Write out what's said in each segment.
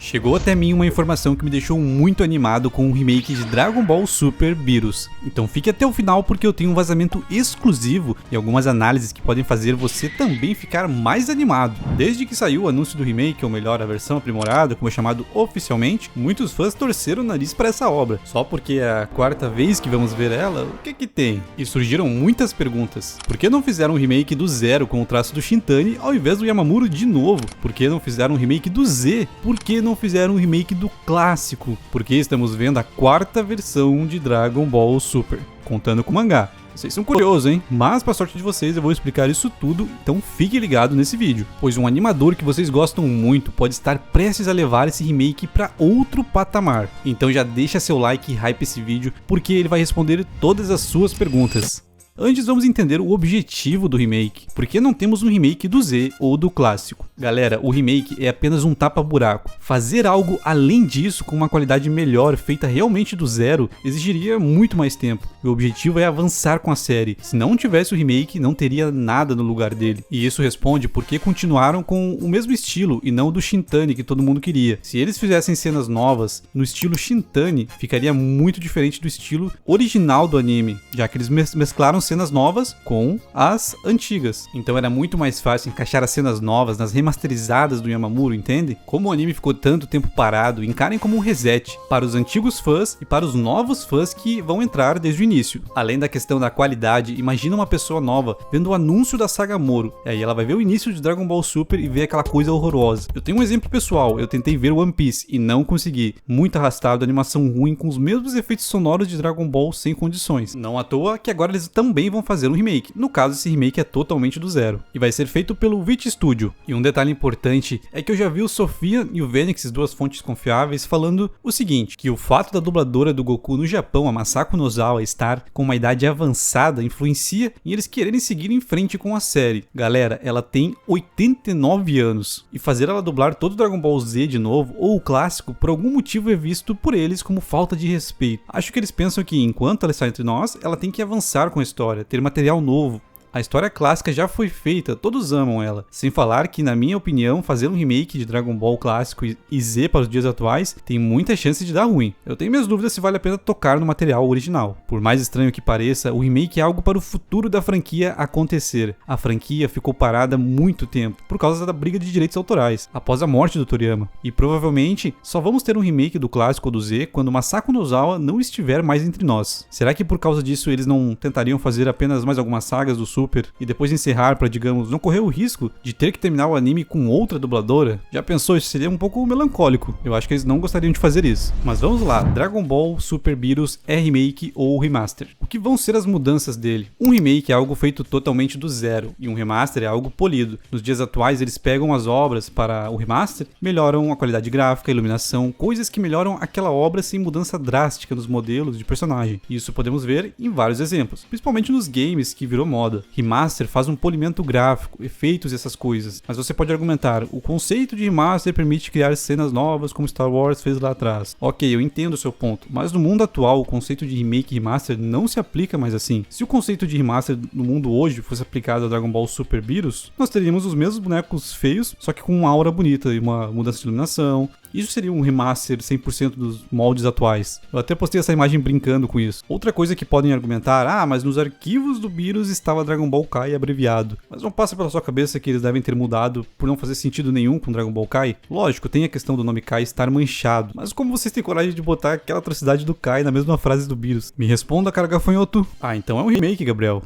Chegou até mim uma informação que me deixou muito animado com o remake de Dragon Ball Super Beerus. Então fique até o final porque eu tenho um vazamento exclusivo e algumas análises que podem fazer você também ficar mais animado. Desde que saiu o anúncio do remake, ou melhor, a versão aprimorada, como é chamado oficialmente, muitos fãs torceram o nariz para essa obra. Só porque é a quarta vez que vamos ver ela, o que tem? E surgiram muitas perguntas. Por que não fizeram um remake do Zero com o traço do Shintani ao invés do Yamamuro de novo? Por que não fizeram um remake do Z? Por que não fizeram um remake do clássico? Porque estamos vendo a quarta versão de Dragon Ball Super, contando com o mangá. Vocês são curiosos, hein? Mas pra sorte de vocês eu vou explicar isso tudo, então fique ligado nesse vídeo. Pois um animador que vocês gostam muito pode estar prestes a levar esse remake pra outro patamar. Então já deixa seu like e hype esse vídeo, porque ele vai responder todas as suas perguntas. Antes vamos entender o objetivo do remake. Por que não temos um remake do Z ou do clássico? Galera, o remake é apenas um tapa-buraco. Fazer algo além disso com uma qualidade melhor, feita realmente do zero, exigiria muito mais tempo. E o objetivo é avançar com a série. Se não tivesse o remake, não teria nada no lugar dele. E isso responde por que continuaram com o mesmo estilo e não do Shintani que todo mundo queria. Se eles fizessem cenas novas no estilo Shintani, ficaria muito diferente do estilo original do anime, já que eles mesclaram cenas novas com as antigas. Então era muito mais fácil encaixar as cenas novas nas remasterizadas do Yamamuro, entende? Como o anime ficou tanto tempo parado, encarem como um reset para os antigos fãs e para os novos fãs que vão entrar desde o início. Além da questão da qualidade, imagina uma pessoa nova vendo o anúncio da saga Moro, e aí ela vai ver o início de Dragon Ball Super e ver aquela coisa horrorosa. Eu tenho um exemplo pessoal, eu tentei ver One Piece e não consegui. Muito arrastado, animação ruim com os mesmos efeitos sonoros de Dragon Ball sem condições. Não à toa que agora eles também vão fazer um remake. No caso, esse remake é totalmente do zero. E vai ser feito pelo Wit Studio. E um detalhe importante é que eu já vi o Sofia e o Fênix, duas fontes confiáveis, falando o seguinte, que o fato da dubladora do Goku no Japão, a Masako Nozawa, estar com uma idade avançada influencia em eles quererem seguir em frente com a série. Galera, ela tem 89 anos. E fazer ela dublar todo o Dragon Ball Z de novo, ou o clássico, por algum motivo é visto por eles como falta de respeito. Acho que eles pensam que enquanto ela está entre nós, ela tem que avançar com a história, ter material novo. A história clássica já foi feita, todos amam ela. Sem falar que, na minha opinião, fazer um remake de Dragon Ball clássico e Z para os dias atuais tem muita chance de dar ruim. Eu tenho minhas dúvidas se vale a pena tocar no material original. Por mais estranho que pareça, o remake é algo para o futuro da franquia acontecer. A franquia ficou parada há muito tempo, por causa da briga de direitos autorais, após a morte do Toriyama. E provavelmente, só vamos ter um remake do clássico ou do Z quando Masako Nozawa não estiver mais entre nós. Será que por causa disso eles não tentariam fazer apenas mais algumas sagas do Super e depois encerrar para, digamos, não correr o risco de ter que terminar o anime com outra dubladora? Já pensou? Isso seria um pouco melancólico. Eu acho que eles não gostariam de fazer isso. Mas vamos lá, Dragon Ball Super Beerus é remake ou remaster? O que vão ser as mudanças dele? Um remake é algo feito totalmente do zero e um remaster é algo polido. Nos dias atuais eles pegam as obras para o remaster, melhoram a qualidade gráfica, a iluminação, coisas que melhoram aquela obra sem mudança drástica nos modelos de personagem. Isso podemos ver em vários exemplos, principalmente nos games, que virou moda. Remaster faz um polimento gráfico, efeitos e essas coisas. Mas você pode argumentar, o conceito de remaster permite criar cenas novas como Star Wars fez lá atrás. Ok, eu entendo o seu ponto, mas no mundo atual o conceito de remake e remaster não se aplica mais assim. Se o conceito de remaster no mundo hoje fosse aplicado a Dragon Ball Super Beerus, nós teríamos os mesmos bonecos feios, só que com uma aura bonita e uma mudança de iluminação. Isso seria um remaster 100% dos moldes atuais. Eu até postei essa imagem brincando com isso. Outra coisa que podem argumentar, mas nos arquivos do Beerus estava Dragon Ball Kai abreviado. Mas não passa pela sua cabeça que eles devem ter mudado por não fazer sentido nenhum com Dragon Ball Kai? Lógico, tem a questão do nome Kai estar manchado, mas como vocês têm coragem de botar aquela atrocidade do Kai na mesma frase do Beerus? Me responda, cara gafanhoto. Então é um remake, Gabriel.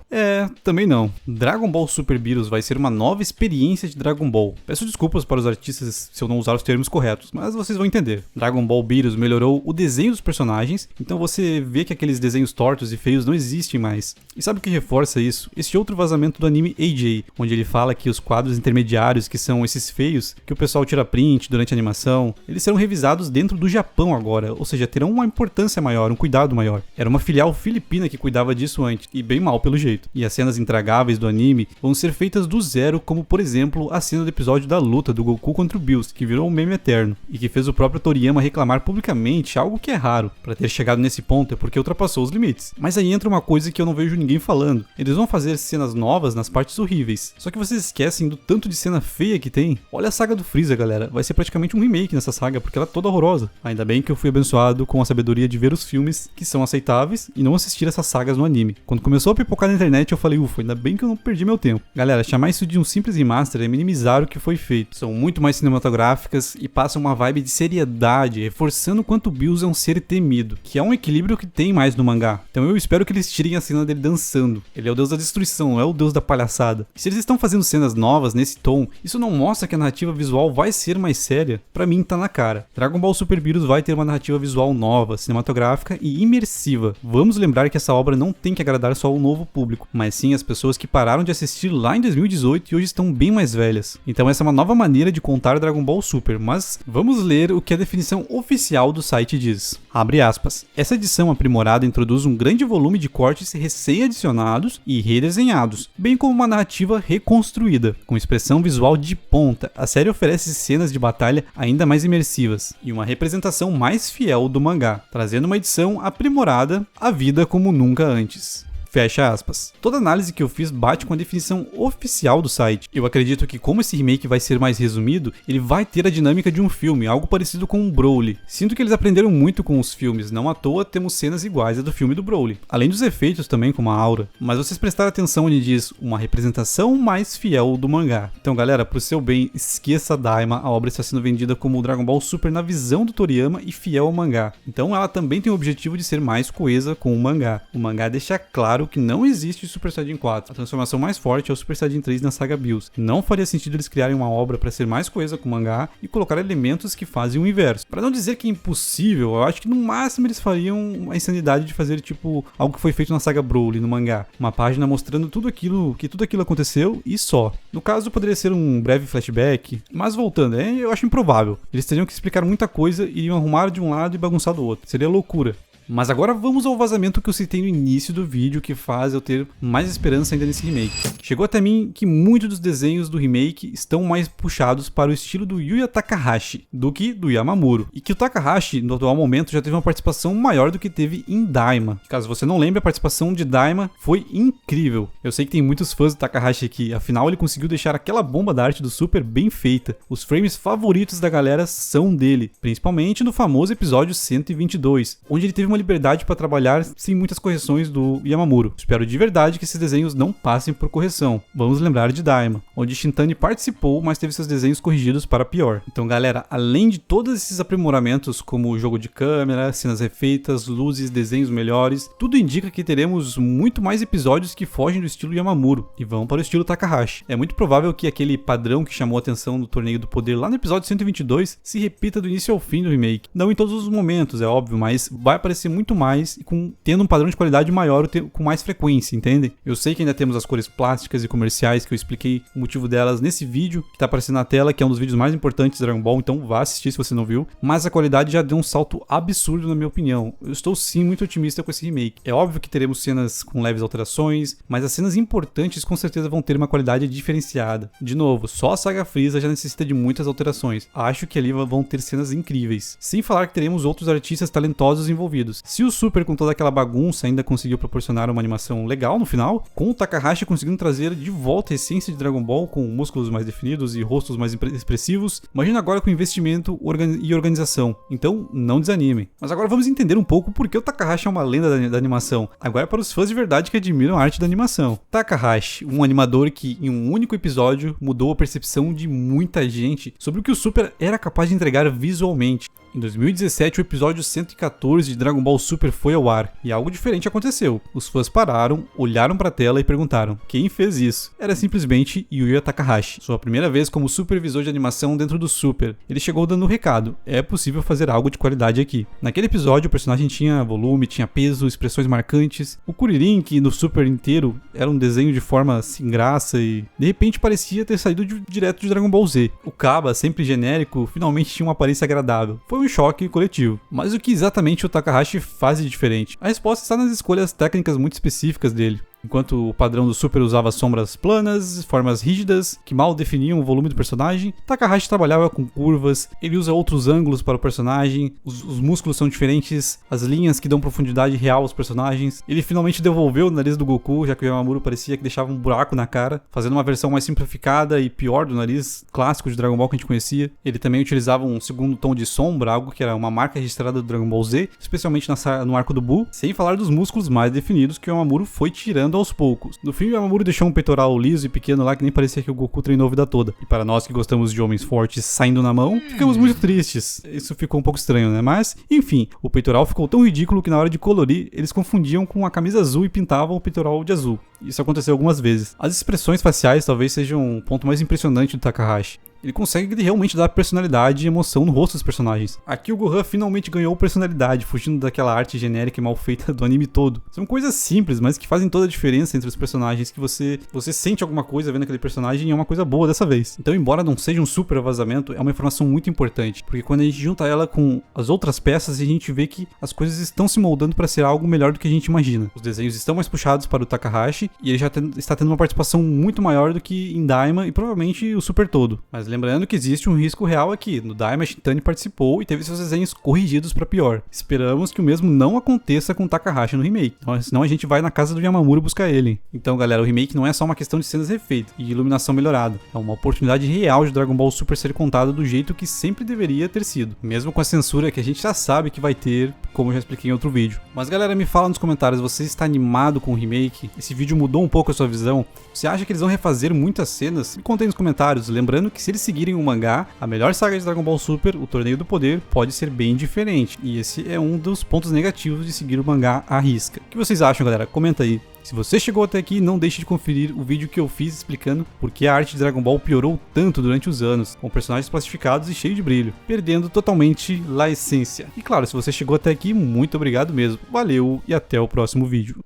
Também não. Dragon Ball Super Beerus vai ser uma nova experiência de Dragon Ball. Peço desculpas para os artistas se eu não usar os termos corretos, mas vocês vão entender. Dragon Ball Beerus melhorou o desenho dos personagens, então você vê que aqueles desenhos tortos e feios não existem mais. E sabe o que reforça isso? Esse outro vazamento do anime AJ, onde ele fala que os quadros intermediários, que são esses feios, que o pessoal tira print durante a animação, eles serão revisados dentro do Japão agora, ou seja, terão uma importância maior, um cuidado maior. Era uma filial filipina que cuidava disso antes, e bem mal pelo jeito. E as cenas intragáveis do anime vão ser feitas do zero, como por exemplo a cena do episódio da luta do Goku contra o Bills, que virou um meme eterno, e que que fez o próprio Toriyama reclamar publicamente, algo que é raro. Pra ter chegado nesse ponto é porque ultrapassou os limites. Mas aí entra uma coisa que eu não vejo ninguém falando. Eles vão fazer cenas novas nas partes horríveis. Só que vocês esquecem do tanto de cena feia que tem. Olha a saga do Freeza, galera. Vai ser praticamente um remake nessa saga, porque ela é toda horrorosa. Ainda bem que eu fui abençoado com a sabedoria de ver os filmes que são aceitáveis e não assistir essas sagas no anime. Quando começou a pipocar na internet, eu falei, ufa, ainda bem que eu não perdi meu tempo. Galera, chamar isso de um simples remaster é minimizar o que foi feito. São muito mais cinematográficas e passam uma vibe de seriedade, reforçando o quanto Bills é um ser temido, que é um equilíbrio que tem mais no mangá. Então eu espero que eles tirem a cena dele dançando. Ele é o deus da destruição, não é o deus da palhaçada. E se eles estão fazendo cenas novas nesse tom, isso não mostra que a narrativa visual vai ser mais séria? Pra mim tá na cara. Dragon Ball Super Beerus vai ter uma narrativa visual nova, cinematográfica e imersiva. Vamos lembrar que essa obra não tem que agradar só o novo público, mas sim as pessoas que pararam de assistir lá em 2018 e hoje estão bem mais velhas. Então essa é uma nova maneira de contar Dragon Ball Super, mas vamos ler o que a definição oficial do site diz. Abre aspas. Essa edição aprimorada introduz um grande volume de cortes recém-adicionados e redesenhados, bem como uma narrativa reconstruída. Com expressão visual de ponta, a série oferece cenas de batalha ainda mais imersivas e uma representação mais fiel do mangá, trazendo uma edição aprimorada à vida como nunca antes. Fecha aspas. Toda análise que eu fiz bate com a definição oficial do site. Eu acredito que como esse remake vai ser mais resumido, ele vai ter a dinâmica de um filme, algo parecido com um Broly. Sinto que eles aprenderam muito com os filmes, não à toa temos cenas iguais à do filme do Broly. Além dos efeitos também, como a aura. Mas vocês prestaram atenção onde diz uma representação mais fiel do mangá. Então galera, pro seu bem, esqueça a Daima, a obra está sendo vendida como Dragon Ball Super na visão do Toriyama e fiel ao mangá. Então ela também tem o objetivo de ser mais coesa com o mangá. O mangá deixa claro que não existe Super Saiyajin 4. A transformação mais forte é o Super Saiyajin 3 na saga Bills. Não faria sentido eles criarem uma obra para ser mais coesa com o mangá e colocar elementos que fazem o inverso. Para não dizer que é impossível, eu acho que no máximo eles fariam a insanidade de fazer tipo algo que foi feito na saga Broly no mangá. Uma página mostrando tudo aquilo aconteceu e só. No caso poderia ser um breve flashback, mas voltando, eu acho improvável. Eles teriam que explicar muita coisa e iriam arrumar de um lado e bagunçar do outro. Seria loucura. Mas agora vamos ao vazamento que eu citei no início do vídeo, que faz eu ter mais esperança ainda nesse remake. Chegou até mim que muitos dos desenhos do remake estão mais puxados para o estilo do Yuya Takahashi do que do Yamamuro. E que o Takahashi, no atual momento, já teve uma participação maior do que teve em Daima. Caso você não lembre, a participação de Daima foi incrível. Eu sei que tem muitos fãs do Takahashi aqui, afinal ele conseguiu deixar aquela bomba da arte do Super bem feita. Os frames favoritos da galera são dele, principalmente no famoso episódio 122, onde ele teve uma liberdade para trabalhar sem muitas correções do Yamamuro. Espero de verdade que esses desenhos não passem por correção. Vamos lembrar de Daima, onde Shintani participou, mas teve seus desenhos corrigidos para pior. Então galera, além de todos esses aprimoramentos como jogo de câmera, cenas refeitas, luzes, desenhos melhores, tudo indica que teremos muito mais episódios que fogem do estilo Yamamuro e vão para o estilo Takahashi. É muito provável que aquele padrão que chamou a atenção do Torneio do Poder lá no episódio 122 se repita do início ao fim do remake. Não em todos os momentos, é óbvio, mas vai aparecer muito mais e tendo um padrão de qualidade maior com mais frequência, entendem? Eu sei que ainda temos as cores plásticas e comerciais, que eu expliquei o motivo delas nesse vídeo, que tá aparecendo na tela, que é um dos vídeos mais importantes de Dragon Ball, então vá assistir se você não viu, mas a qualidade já deu um salto absurdo na minha opinião. Eu estou sim muito otimista com esse remake. É óbvio que teremos cenas com leves alterações, mas as cenas importantes com certeza vão ter uma qualidade diferenciada. De novo, só a saga Freeza já necessita de muitas alterações. Acho que ali vão ter cenas incríveis. Sem falar que teremos outros artistas talentosos envolvidos. Se o Super com toda aquela bagunça ainda conseguiu proporcionar uma animação legal no final, com o Takahashi conseguindo trazer de volta a essência de Dragon Ball com músculos mais definidos e rostos mais expressivos, imagina agora com investimento e organização. Então não desanimem. Mas agora vamos entender um pouco por que o Takahashi é uma lenda da animação. Agora é para os fãs de verdade que admiram a arte da animação. Takahashi, um animador que em um único episódio mudou a percepção de muita gente sobre o que o Super era capaz de entregar visualmente. Em 2017, o episódio 114 de Dragon Ball Super foi ao ar, e algo diferente aconteceu. Os fãs pararam, olharam para a tela e perguntaram: quem fez isso? Era simplesmente Yuya Takahashi, sua primeira vez como supervisor de animação dentro do Super. Ele chegou dando um recado: é possível fazer algo de qualidade aqui. Naquele episódio, o personagem tinha volume, tinha peso, expressões marcantes. O Kuririn, que no Super inteiro era um desenho de forma sem graça e de repente parecia ter saído direto de Dragon Ball Z. O Kaba, sempre genérico, finalmente tinha uma aparência agradável. Foi um choque coletivo. Mas o que exatamente o Takahashi faz de diferente? A resposta está nas escolhas técnicas muito específicas dele. Enquanto o padrão do Super usava sombras planas, formas rígidas, que mal definiam o volume do personagem, Takahashi trabalhava com curvas, ele usa outros ângulos para o personagem, os músculos são diferentes, as linhas que dão profundidade real aos personagens. Ele finalmente devolveu o nariz do Goku, já que o Yamamuro parecia que deixava um buraco na cara, fazendo uma versão mais simplificada e pior do nariz clássico de Dragon Ball que a gente conhecia. Ele também utilizava um segundo tom de sombra, algo que era uma marca registrada do Dragon Ball Z, especialmente no arco do Buu, sem falar dos músculos mais definidos que o Yamamuro foi tirando aos poucos. No fim, o Yamamuro deixou um peitoral liso e pequeno lá que nem parecia que o Goku treinou a vida toda. E para nós que gostamos de homens fortes saindo na mão, ficamos muito tristes. Isso ficou um pouco estranho, né? Mas, enfim, o peitoral ficou tão ridículo que na hora de colorir, eles confundiam com a camisa azul e pintavam o peitoral de azul. Isso aconteceu algumas vezes. As expressões faciais talvez sejam o ponto mais impressionante do Takahashi. Ele consegue realmente dar personalidade e emoção no rosto dos personagens. Aqui o Gohan finalmente ganhou personalidade, fugindo daquela arte genérica e mal feita do anime todo. São coisas simples, mas que fazem toda a diferença entre os personagens, que você sente alguma coisa vendo aquele personagem e é uma coisa boa dessa vez. Então, embora não seja um super vazamento, é uma informação muito importante, porque quando a gente junta ela com as outras peças, a gente vê que as coisas estão se moldando para ser algo melhor do que a gente imagina. Os desenhos estão mais puxados para o Takahashi e ele já está tendo uma participação muito maior do que em Daima e provavelmente o Super todo. Mas lembrando que existe um risco real aqui. No Daima, Shintani participou e teve seus desenhos corrigidos para pior. Esperamos que o mesmo não aconteça com Takahashi no remake, senão a gente vai na casa do Yamamuro buscar ele. Então, galera, o remake não é só uma questão de cenas refeitas e iluminação melhorada. É uma oportunidade real de Dragon Ball Super ser contado do jeito que sempre deveria ter sido. Mesmo com a censura que a gente já sabe que vai ter, como eu já expliquei em outro vídeo. Mas, galera, me fala nos comentários, você está animado com o remake? Esse vídeo mudou um pouco a sua visão? Você acha que eles vão refazer muitas cenas? Me conta aí nos comentários. Lembrando que se eles seguirem o mangá, a melhor saga de Dragon Ball Super, o Torneio do Poder, pode ser bem diferente. E esse é um dos pontos negativos de seguir o mangá à risca. O que vocês acham, galera? Comenta aí. Se você chegou até aqui, não deixe de conferir o vídeo que eu fiz explicando por que a arte de Dragon Ball piorou tanto durante os anos, com personagens plastificados e cheio de brilho, perdendo totalmente a essência. E claro, se você chegou até aqui, muito obrigado mesmo. Valeu e até o próximo vídeo.